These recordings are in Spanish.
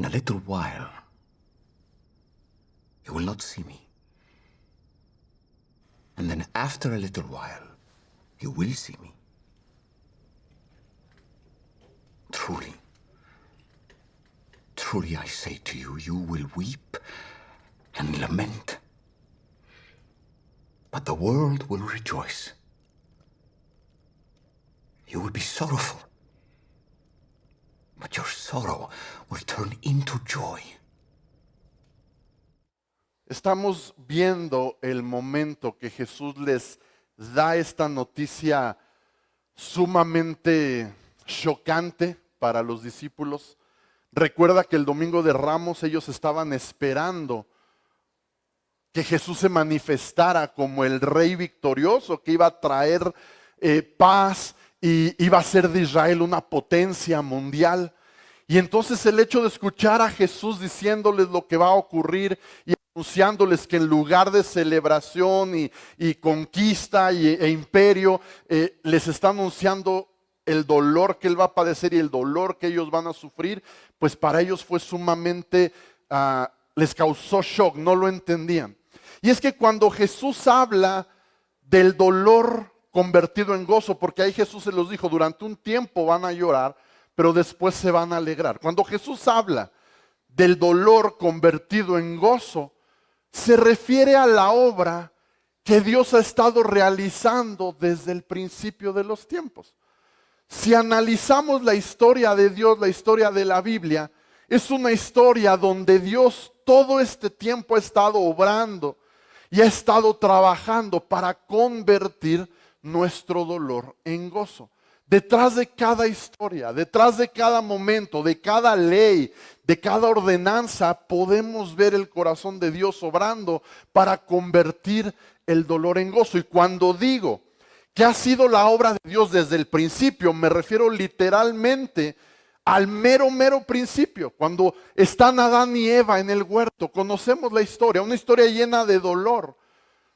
a little while, you will not see me. And then after a little while, you will see me. Truly, truly I say to you, you will weep and lament, but the world will rejoice. You will be sorrowful, but your sorrow will turn into joy. Estamos viendo el momento que Jesús les da esta noticia sumamente chocante para los discípulos. Recuerda que el domingo de Ramos ellos estaban esperando que Jesús se manifestara como el rey victorioso que iba a traer paz y iba a ser de Israel una potencia mundial. Y entonces el hecho de escuchar a Jesús diciéndoles lo que va a ocurrir y anunciándoles que en lugar de celebración y conquista e imperio, les está anunciando el dolor que Él va a padecer y el dolor que ellos van a sufrir, pues para ellos fue sumamente, les causó shock, no lo entendían. Y es que cuando Jesús habla del dolor convertido en gozo, porque ahí Jesús se los dijo, durante un tiempo van a llorar, pero después se van a alegrar. Cuando Jesús habla del dolor convertido en gozo, se refiere a la obra que Dios ha estado realizando desde el principio de los tiempos. Si analizamos la historia de Dios, la historia de la Biblia, es una historia donde Dios todo este tiempo ha estado obrando y ha estado trabajando para convertir nuestro dolor en gozo. Detrás de cada historia, detrás de cada momento, de cada ley, de cada ordenanza, podemos ver el corazón de Dios obrando para convertir el dolor en gozo. Y cuando digo que ha sido la obra de Dios desde el principio, me refiero literalmente al mero principio. Cuando están Adán y Eva en el huerto, conocemos la historia, una historia llena de dolor,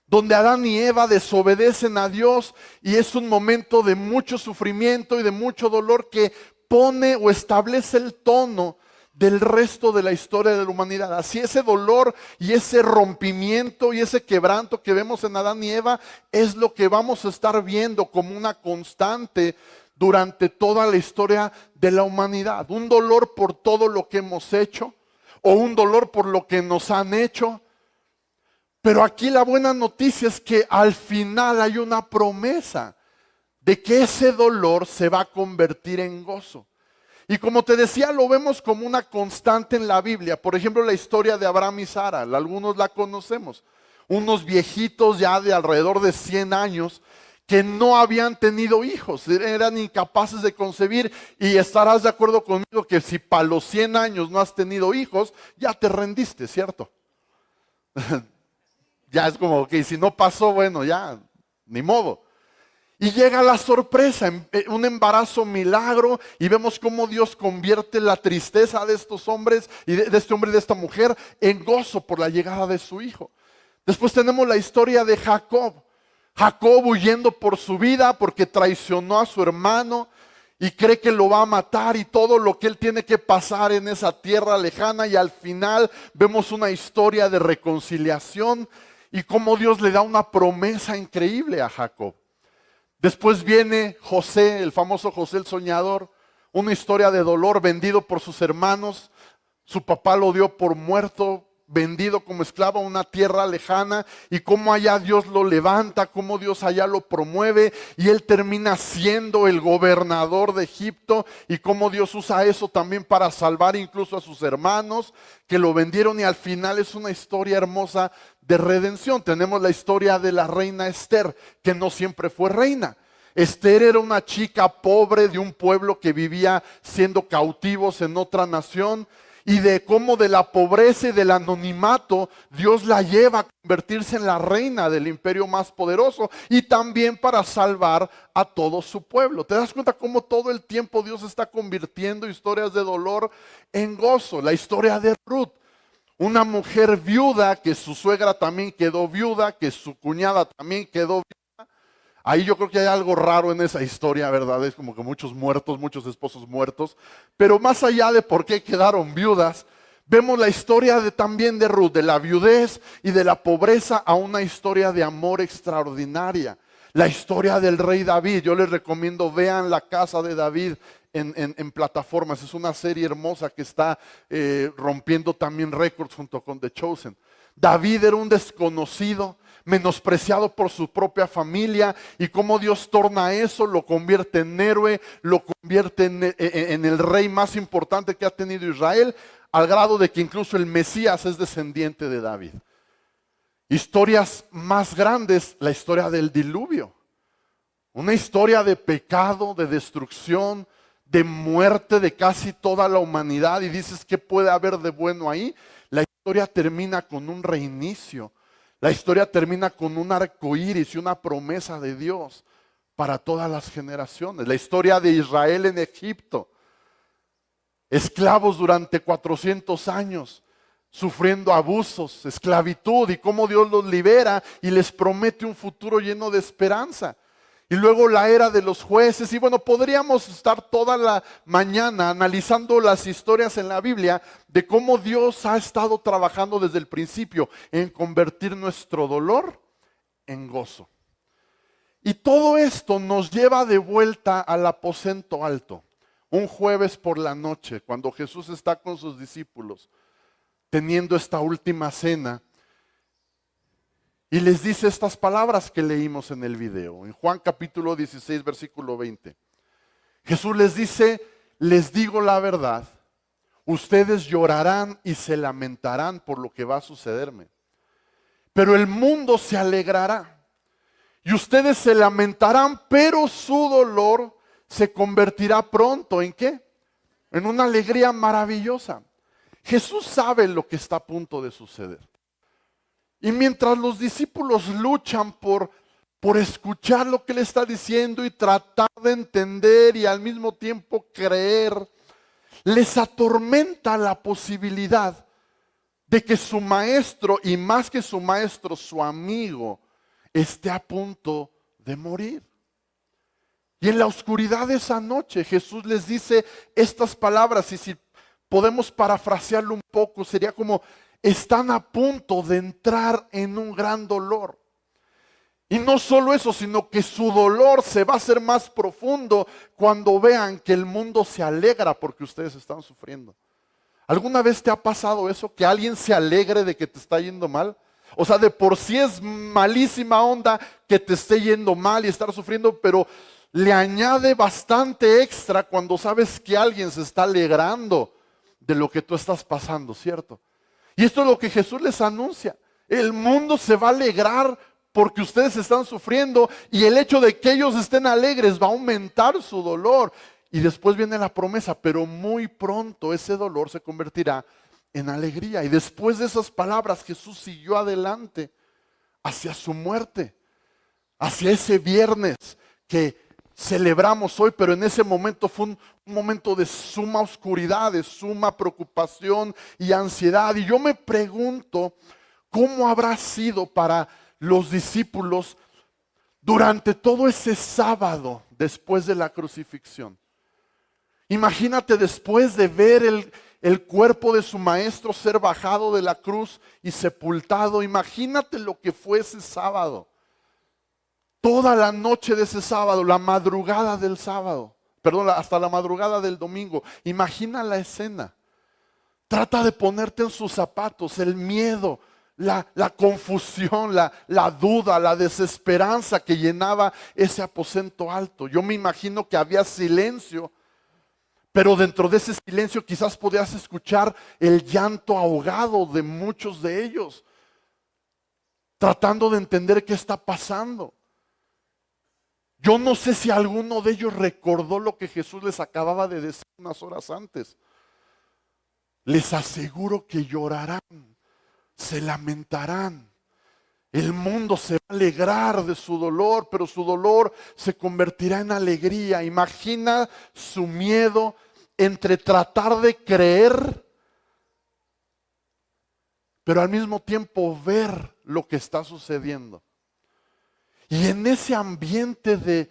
donde Adán y Eva desobedecen a Dios y es un momento de mucho sufrimiento y de mucho dolor que pone o establece el tono del resto de la historia de la humanidad. Así ese dolor y ese rompimiento y ese quebranto que vemos en Adán y Eva es lo que vamos a estar viendo como una constante durante toda la historia de la humanidad. Un dolor por todo lo que hemos hecho o un dolor por lo que nos han hecho. Pero aquí la buena noticia es que al final hay una promesa de que ese dolor se va a convertir en gozo. Y como te decía, lo vemos como una constante en la Biblia. Por ejemplo, la historia de Abraham y Sara, algunos la conocemos. Unos viejitos ya de alrededor de 100 años que no habían tenido hijos, eran incapaces de concebir. Y estarás de acuerdo conmigo que si para los 100 años no has tenido hijos, ya te rendiste, ¿cierto? Ya es como que si no pasó, bueno, ya, ni modo. Y llega la sorpresa, un embarazo milagro, y vemos cómo Dios convierte la tristeza de estos hombres y de este hombre y de esta mujer en gozo por la llegada de su hijo. Después tenemos la historia de Jacob. Jacob huyendo por su vida porque traicionó a su hermano y cree que lo va a matar y todo lo que él tiene que pasar en esa tierra lejana, y al final vemos una historia de reconciliación y cómo Dios le da una promesa increíble a Jacob. Después viene José, el famoso José el soñador, una historia de dolor, vendido por sus hermanos. Su papá lo dio por muerto, vendido como esclavo a una tierra lejana, y cómo allá Dios lo levanta, cómo Dios allá lo promueve y él termina siendo el gobernador de Egipto, y cómo Dios usa eso también para salvar incluso a sus hermanos que lo vendieron, y al final es una historia hermosa de redención. Tenemos la historia de la reina Esther, que no siempre fue reina. Esther era una chica pobre de un pueblo que vivía siendo cautivos en otra nación, y de cómo de la pobreza y del anonimato Dios la lleva a convertirse en la reina del imperio más poderoso y también para salvar a todo su pueblo. ¿Te das cuenta cómo todo el tiempo Dios está convirtiendo historias de dolor en gozo? La historia de Ruth, una mujer viuda, que su suegra también quedó viuda, que su cuñada también quedó viuda. Ahí yo creo que hay algo raro en esa historia, ¿verdad? Es como que muchos muertos, muchos esposos muertos. Pero más allá de por qué quedaron viudas, Vemos la historia también de Ruth, de la viudez y de la pobreza a una historia de amor extraordinaria. La historia del rey David. Yo les recomiendo, vean La Casa de David en plataformas. Es una serie hermosa que está rompiendo también récords junto con The Chosen. David era un desconocido, menospreciado por su propia familia, y cómo Dios torna eso, lo convierte en héroe, lo convierte en el rey más importante que ha tenido Israel, al grado de que incluso el Mesías es descendiente de David. Historias más grandes, la historia del diluvio. Una historia de pecado, de destrucción, de muerte de casi toda la humanidad. Y dices, ¿qué puede haber de bueno ahí? La historia termina con un reinicio. La historia termina con un arco iris y una promesa de Dios para todas las generaciones. La historia de Israel en Egipto. Esclavos durante 400 años, sufriendo abusos, esclavitud, y cómo Dios los libera y les promete un futuro lleno de esperanza. Y luego la era de los jueces. Y bueno, podríamos estar toda la mañana analizando las historias en la Biblia de cómo Dios ha estado trabajando desde el principio en convertir nuestro dolor en gozo. Y todo esto nos lleva de vuelta al aposento alto. Un jueves por la noche, cuando Jesús está con sus discípulos, teniendo esta última cena, y les dice estas palabras que leímos en el video, en Juan capítulo 16, versículo 20. Jesús les dice, les digo la verdad, ustedes llorarán y se lamentarán por lo que va a sucederme, pero el mundo se alegrará. Y ustedes se lamentarán, pero su dolor se convertirá pronto ¿en qué? En una alegría maravillosa. Jesús sabe lo que está a punto de suceder. Y mientras los discípulos luchan por escuchar lo que Él está diciendo y tratar de entender y al mismo tiempo creer, les atormenta la posibilidad de que su maestro, y más que su maestro, su amigo, esté a punto de morir. Y en la oscuridad de esa noche Jesús les dice estas palabras, y si podemos parafrasearlo un poco, sería como: están a punto de entrar en un gran dolor. Y no solo eso, sino que su dolor se va a hacer más profundo cuando vean que el mundo se alegra porque ustedes están sufriendo. ¿Alguna vez te ha pasado eso? Que alguien se alegre de que te está yendo mal. O sea, de por sí es malísima onda que te esté yendo mal y estar sufriendo, pero le añade bastante extra cuando sabes que alguien se está alegrando de lo que tú estás pasando, ¿cierto? Y esto es lo que Jesús les anuncia. El mundo se va a alegrar porque ustedes están sufriendo, y el hecho de que ellos estén alegres va a aumentar su dolor. Y después viene la promesa, pero muy pronto ese dolor se convertirá en alegría. Y después de esas palabras Jesús siguió adelante hacia su muerte, hacia ese viernes que celebramos hoy, pero en ese momento fue un momento de suma oscuridad, de suma preocupación y ansiedad. Y yo me pregunto, ¿cómo habrá sido para los discípulos durante todo ese sábado después de la crucifixión? Imagínate, después de ver el cuerpo de su maestro ser bajado de la cruz y sepultado, imagínate lo que fue ese sábado. Toda la noche de ese sábado, la madrugada del sábado, perdón, hasta la madrugada del domingo. Imagina la escena. Trata de ponerte en sus zapatos, el miedo, la confusión, la duda, la desesperanza que llenaba ese aposento alto. Yo me imagino que había silencio, pero dentro de ese silencio quizás podías escuchar el llanto ahogado de muchos de ellos, tratando de entender qué está pasando. Yo no sé si alguno de ellos recordó lo que Jesús les acababa de decir unas horas antes. Les aseguro que llorarán, se lamentarán. El mundo se va a alegrar de su dolor, pero su dolor se convertirá en alegría. Imagina su miedo entre tratar de creer, pero al mismo tiempo ver lo que está sucediendo. Y en ese ambiente de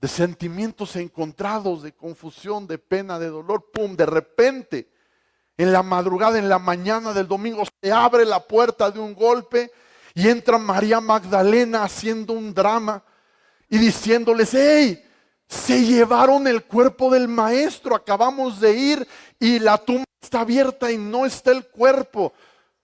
sentimientos encontrados, de confusión, de pena, de dolor, ¡pum!, de repente en la madrugada, en la mañana del domingo, se abre la puerta de un golpe y entra María Magdalena haciendo un drama y diciéndoles: hey, se llevaron el cuerpo del maestro, acabamos de ir y la tumba está abierta y no está el cuerpo,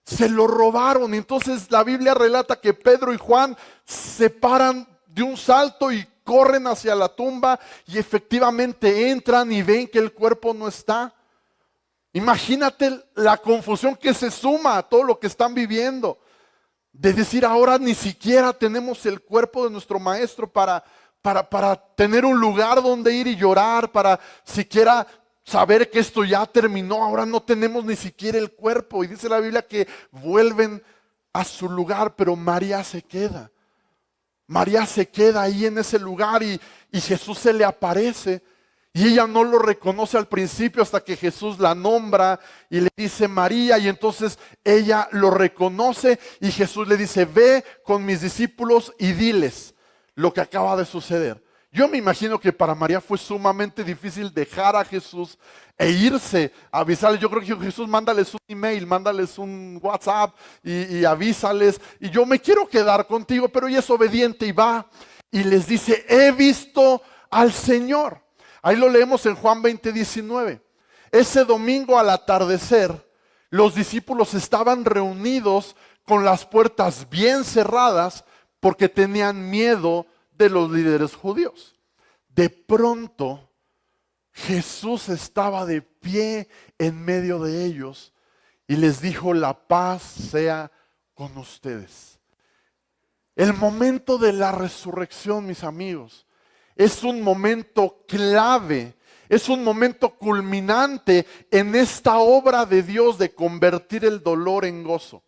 se lo robaron. Entonces la Biblia relata que Pedro y Juan se paran de un salto y corren hacia la tumba y efectivamente entran y ven que el cuerpo no está. Imagínate la confusión que se suma a todo lo que están viviendo, de decir: ahora ni siquiera tenemos el cuerpo de nuestro maestro para tener un lugar donde ir y llorar, para siquiera saber que esto ya terminó. Ahora no tenemos ni siquiera el cuerpo. Y dice la Biblia que vuelven a su lugar, pero María se queda. María se queda ahí en ese lugar y Jesús se le aparece. Y ella no lo reconoce al principio hasta que Jesús la nombra y le dice María, y entonces ella lo reconoce y Jesús le dice: ve con mis discípulos y diles lo que acaba de suceder. Yo me imagino que para María fue sumamente difícil dejar a Jesús e irse a avisarles. Yo creo que Jesús: mándales un email, mándales un WhatsApp y avísales. Y yo me quiero quedar contigo, pero ella es obediente y va y les dice: he visto al Señor. Ahí lo leemos en Juan 20:19. Ese domingo al atardecer, los discípulos estaban reunidos con las puertas bien cerradas porque tenían miedo de los líderes judíos. De pronto, Jesús estaba de pie en medio de ellos y les dijo: la paz sea con ustedes. El momento de la resurrección, mis amigos, es un momento clave, es un momento culminante en esta obra de Dios de convertir el dolor en gozo.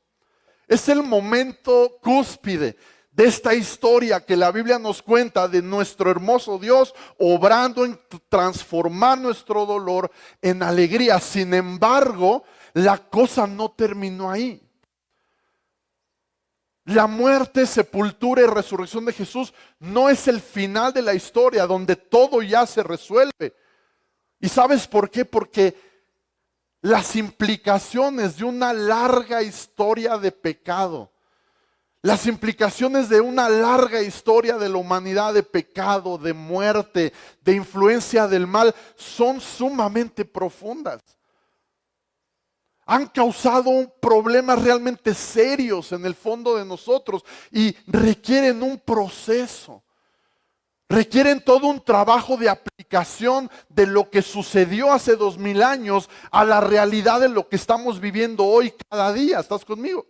Es el momento cúspide de esta historia que la Biblia nos cuenta de nuestro hermoso Dios obrando en transformar nuestro dolor en alegría. Sin embargo, la cosa no terminó ahí. La muerte, sepultura y resurrección de Jesús no es el final de la historia donde todo ya se resuelve. ¿Y sabes por qué? Porque las implicaciones de una larga historia de pecado, las implicaciones de una larga historia de la humanidad de pecado, de muerte, de influencia del mal, son sumamente profundas. Han causado problemas realmente serios en el fondo de nosotros y requieren un proceso. Requieren todo un trabajo de aplicación de lo que sucedió hace 2000 años a la realidad de lo que estamos viviendo hoy cada día. ¿Estás conmigo?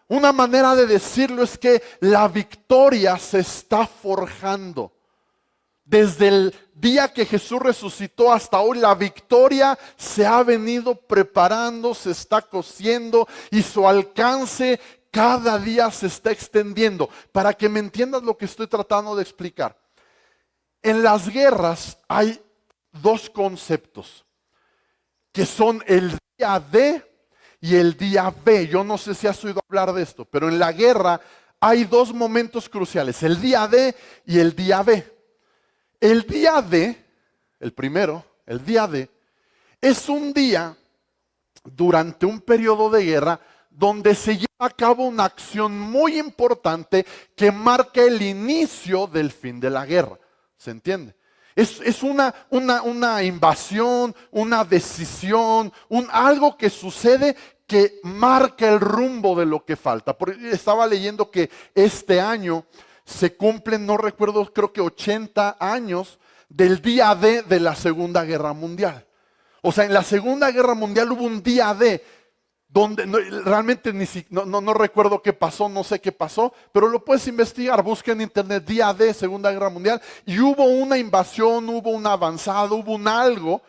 Una manera de decirlo es que la victoria se está forjando. Desde el día que Jesús resucitó hasta hoy, la victoria se ha venido preparando, se está cociendo y su alcance cada día se está extendiendo. Para que me entiendas lo que estoy tratando de explicar. En las guerras hay dos conceptos, que son el día D y el día B. Yo no sé si has oído hablar de esto, pero en la guerra hay dos momentos cruciales, el día D y el día B. El día D, el primero, el día D, es un día durante un periodo de guerra donde se lleva a cabo una acción muy importante que marca el inicio del fin de la guerra. ¿Se entiende? Es una invasión, una decisión, algo que sucede que marca el rumbo de lo que falta. Porque estaba leyendo que este año se cumplen, no recuerdo, creo que 80 años del día D de la Segunda Guerra Mundial. O sea, en la Segunda Guerra Mundial hubo un día D donde realmente no recuerdo qué pasó, no sé qué pasó, pero lo puedes investigar, busca en internet día D, Segunda Guerra Mundial, y hubo una invasión, hubo un avanzado, hubo un algo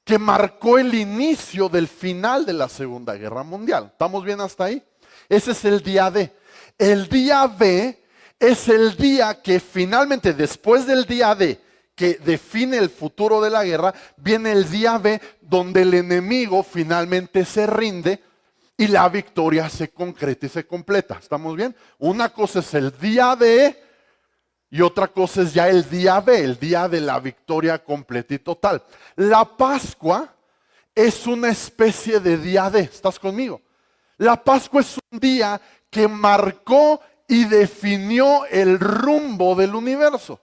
que marcó el inicio del final de la Segunda Guerra Mundial. ¿Estamos bien hasta ahí? Ese es el día D. El día B es el día que finalmente, después del día D, que define el futuro de la guerra, viene el día B, donde el enemigo finalmente se rinde y la victoria se concreta y se completa. ¿Estamos bien? Una cosa es el día D y otra cosa es ya el día B, el día de la victoria completa y total. La Pascua es una especie de día de, ¿estás conmigo? La Pascua es un día que marcó y definió el rumbo del universo.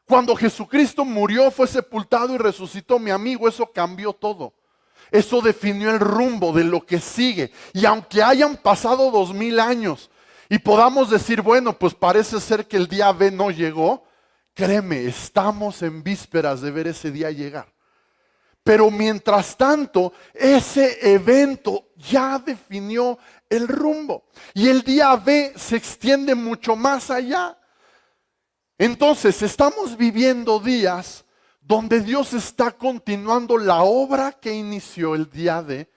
Cuando Jesucristo murió, fue sepultado y resucitó, mi amigo, eso cambió todo. Eso definió el rumbo de lo que sigue. Y aunque hayan pasado 2000 años y podamos decir, bueno, pues parece ser que el día B no llegó, créeme, estamos en vísperas de ver ese día llegar. Pero mientras tanto, ese evento ya definió el rumbo. Y el día B se extiende mucho más allá. Entonces, estamos viviendo días donde Dios está continuando la obra que inició el día D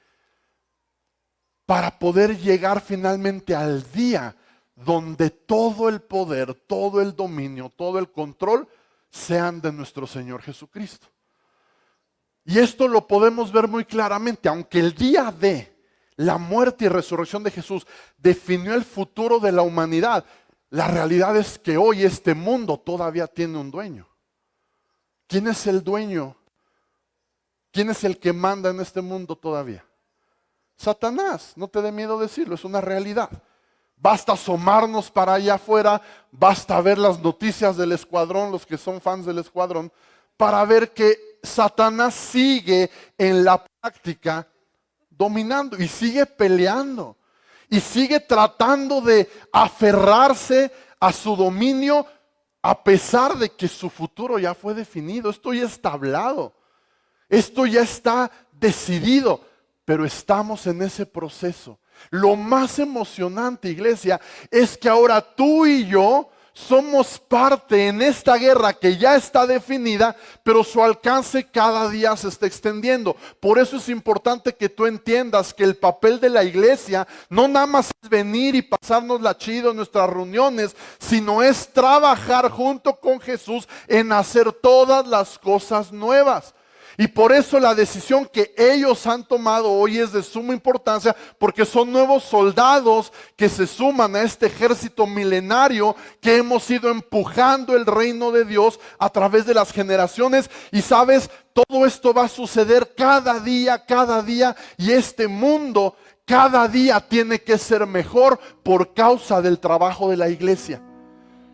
para poder llegar finalmente al día donde todo el poder, todo el dominio, todo el control sean de nuestro Señor Jesucristo. Y esto lo podemos ver muy claramente, aunque el día D, la muerte y resurrección de Jesús definió el futuro de la humanidad, la realidad es que hoy este mundo todavía tiene un dueño. ¿Quién es el dueño? ¿Quién es el que manda en este mundo todavía? Satanás, no te dé miedo decirlo, es una realidad. Basta asomarnos para allá afuera, basta ver las noticias del Escuadrón, los que son fans del Escuadrón, para ver que Satanás sigue en la práctica dominando y sigue peleando y sigue tratando de aferrarse a su dominio a pesar de que su futuro ya fue definido. Esto ya está hablado, esto ya está decidido, pero estamos en ese proceso. Lo más emocionante, iglesia, es que ahora tú y yo somos parte en esta guerra que ya está definida, pero su alcance cada día se está extendiendo. Por eso es importante que tú entiendas que el papel de la iglesia no nada más es venir y pasárnosla chido en nuestras reuniones, sino es trabajar junto con Jesús en hacer todas las cosas nuevas. Y por eso la decisión que ellos han tomado hoy es de suma importancia, porque son nuevos soldados que se suman a este ejército milenario que hemos ido empujando el reino de Dios a través de las generaciones. Y sabes, todo esto va a suceder cada día, y este mundo cada día tiene que ser mejor por causa del trabajo de la iglesia.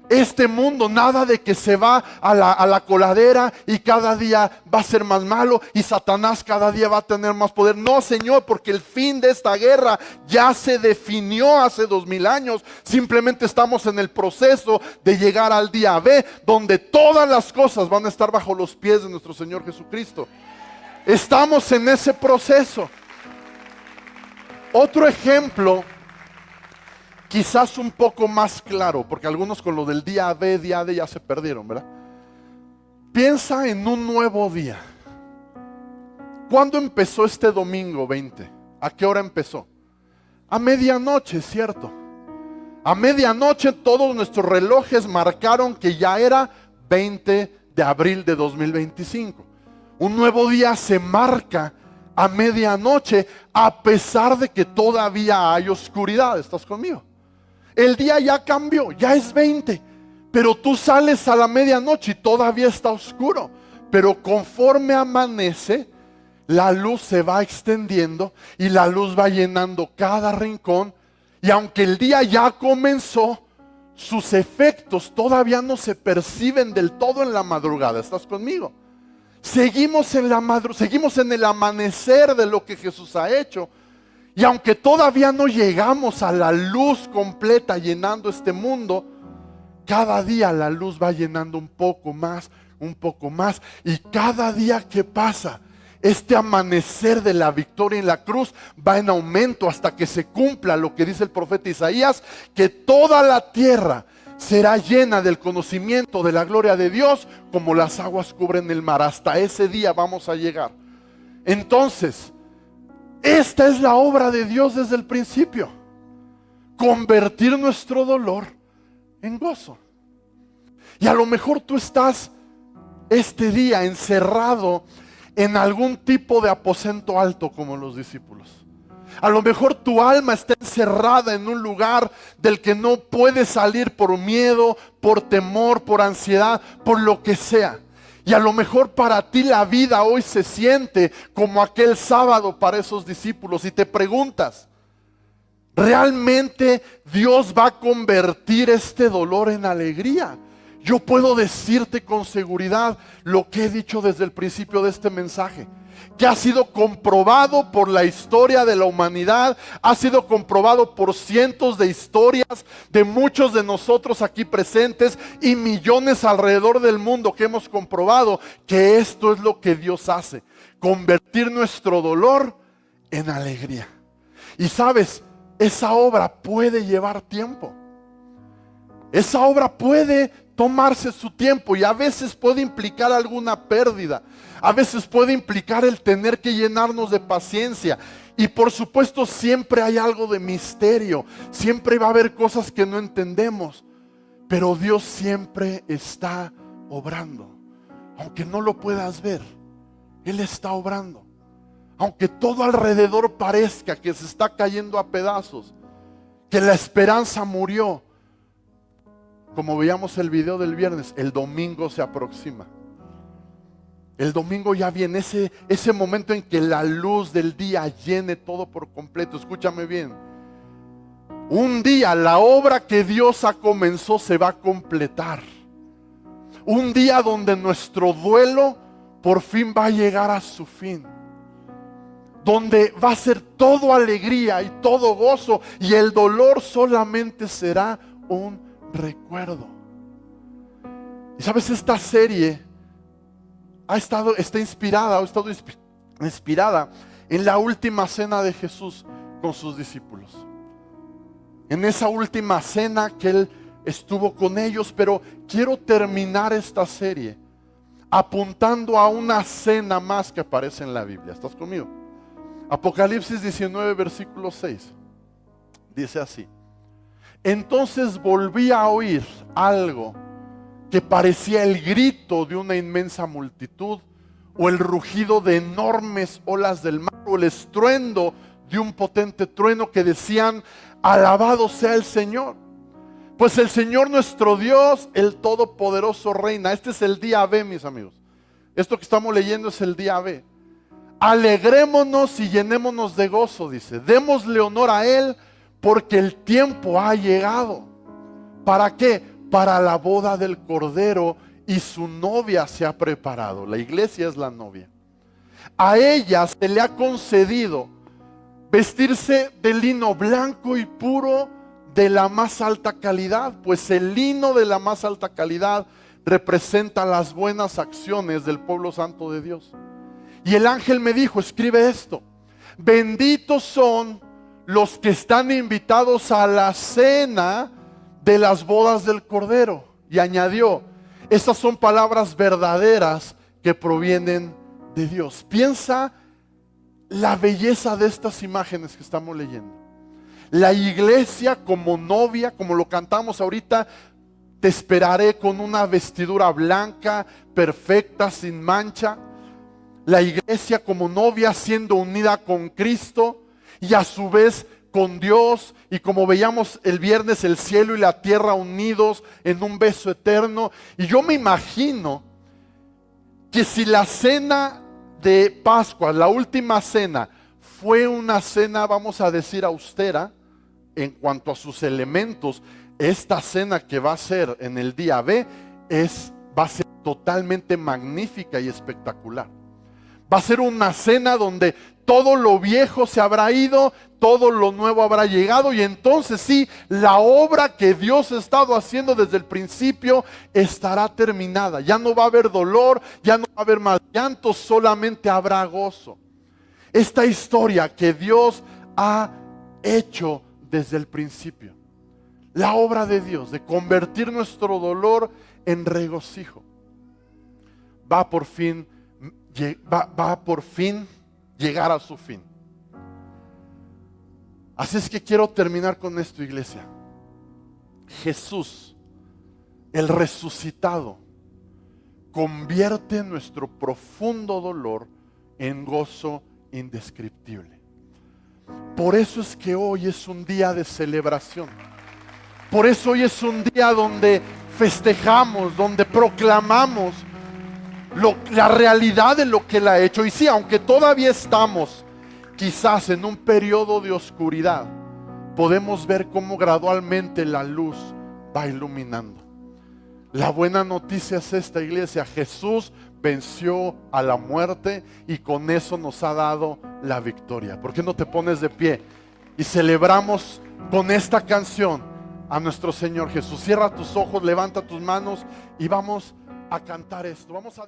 Este mundo, nada de que se va a la coladera y cada día va a ser más malo y Satanás cada día va a tener más poder. No, Señor, porque el fin de esta guerra ya se definió hace 2000 años. Simplemente estamos en el proceso de llegar al día B, donde todas las cosas van a estar bajo los pies de nuestro Señor Jesucristo. Estamos en ese proceso. Otro ejemplo, quizás un poco más claro, porque algunos con lo del día D ya se perdieron, ¿verdad? Piensa en un nuevo día. ¿Cuándo empezó este domingo 20? ¿A qué hora empezó? A medianoche, ¿cierto? A medianoche todos nuestros relojes marcaron que ya era 20 de abril de 2025. Un nuevo día se marca a medianoche a pesar de que todavía hay oscuridad. ¿Estás conmigo? El día ya cambió, ya es 20, pero tú sales a la medianoche y todavía está oscuro. Pero conforme amanece, la luz se va extendiendo y la luz va llenando cada rincón. Y aunque el día ya comenzó, sus efectos todavía no se perciben del todo en la madrugada. ¿Estás conmigo? Seguimos en el amanecer de lo que Jesús ha hecho. Y aunque todavía no llegamos a la luz completa llenando este mundo, cada día la luz va llenando un poco más. Y cada día que pasa, este amanecer de la victoria en la cruz va en aumento hasta que se cumpla lo que dice el profeta Isaías, que toda la tierra será llena del conocimiento de la gloria de Dios como las aguas cubren el mar. Hasta ese día vamos a llegar. Entonces, esta es la obra de Dios desde el principio. Convertir nuestro dolor en gozo. Y a lo mejor tú estás este día encerrado en algún tipo de aposento alto como los discípulos. A lo mejor tu alma está encerrada en un lugar del que no puedes salir por miedo, por temor, por ansiedad, por lo que sea. Y a lo mejor para ti la vida hoy se siente como aquel sábado para esos discípulos. Y te preguntas, ¿realmente Dios va a convertir este dolor en alegría? Yo puedo decirte con seguridad lo que he dicho desde el principio de este mensaje, que ha sido comprobado por la historia de la humanidad, ha sido comprobado por cientos de historias de muchos de nosotros aquí presentes y millones alrededor del mundo que hemos comprobado que esto es lo que Dios hace, convertir nuestro dolor en alegría. Y sabes, esa obra puede llevar tiempo. Esa obra puede tomarse su tiempo y a veces puede implicar alguna pérdida. A veces puede implicar el tener que llenarnos de paciencia. Y por supuesto siempre hay algo de misterio. Siempre va a haber cosas que no entendemos. Pero Dios siempre está obrando. Aunque no lo puedas ver, Él está obrando. Aunque todo alrededor parezca que se está cayendo a pedazos, que la esperanza murió. Como veíamos el video del viernes, el domingo se aproxima. El domingo ya viene, ese momento en que la luz del día llene todo por completo. Escúchame bien. Un día la obra que Dios ha comenzado se va a completar. Un día donde nuestro duelo por fin va a llegar a su fin. Donde va a ser todo alegría y todo gozo, y el dolor solamente será un recuerdo. Y sabes, esta serie está inspirada en la última cena de Jesús con sus discípulos. En esa última cena que Él estuvo con ellos, pero quiero terminar esta serie apuntando a una cena más que aparece en la Biblia. ¿Estás conmigo? Apocalipsis 19, versículo 6. Dice así: entonces volví a oír algo que parecía el grito de una inmensa multitud, o el rugido de enormes olas del mar, o el estruendo de un potente trueno, que decían: alabado sea el Señor, pues el Señor nuestro Dios, el Todopoderoso, reina. Este es el día B, mis amigos. Esto que estamos leyendo es el día B. Alegrémonos y llenémonos de gozo, dice. Démosle honor a Él, porque el tiempo ha llegado. ¿Para qué? Para la boda del Cordero, y su novia se ha preparado. La iglesia es la novia. A ella se le ha concedido vestirse de lino blanco y puro, de la más alta calidad, pues el lino de la más alta calidad representa las buenas acciones del pueblo santo de Dios. Y el ángel me dijo: escribe esto: benditos son los que están invitados a la cena de las bodas del Cordero. Y añadió: estas son palabras verdaderas que provienen de Dios. Piensa la belleza de estas imágenes que estamos leyendo. La iglesia como novia, como lo cantamos ahorita: te esperaré con una vestidura blanca, perfecta, sin mancha. La iglesia como novia siendo unida con Cristo y a su vez con Dios, y como veíamos el viernes, el cielo y la tierra unidos en un beso eterno. Y yo me imagino que si la cena de Pascua, la última cena, fue una cena, vamos a decir, austera en cuanto a sus elementos, esta cena que va a ser en el día B va a ser totalmente magnífica y espectacular. Va a ser una cena donde todo lo viejo se habrá ido, todo lo nuevo habrá llegado, y entonces sí, la obra que Dios ha estado haciendo desde el principio estará terminada. Ya no va a haber dolor, ya no va a haber más llanto, solamente habrá gozo. Esta historia que Dios ha hecho desde el principio, la obra de Dios de convertir nuestro dolor en regocijo, va por fin llegar a su fin. Así es que quiero terminar con esto, iglesia. Jesús, el resucitado, convierte nuestro profundo dolor en gozo indescriptible. Por eso es que hoy es un día de celebración. Por eso hoy es un día donde festejamos, donde proclamamos la realidad de lo que Él ha hecho. Y sí, aunque todavía estamos quizás en un periodo de oscuridad, podemos ver cómo gradualmente la luz va iluminando. La buena noticia es esta, iglesia: Jesús venció a la muerte y con eso nos ha dado la victoria. ¿Por qué no te pones de pie y celebramos con esta canción a nuestro Señor Jesús? Cierra tus ojos, levanta tus manos y vamos a cantar esto. Vamos a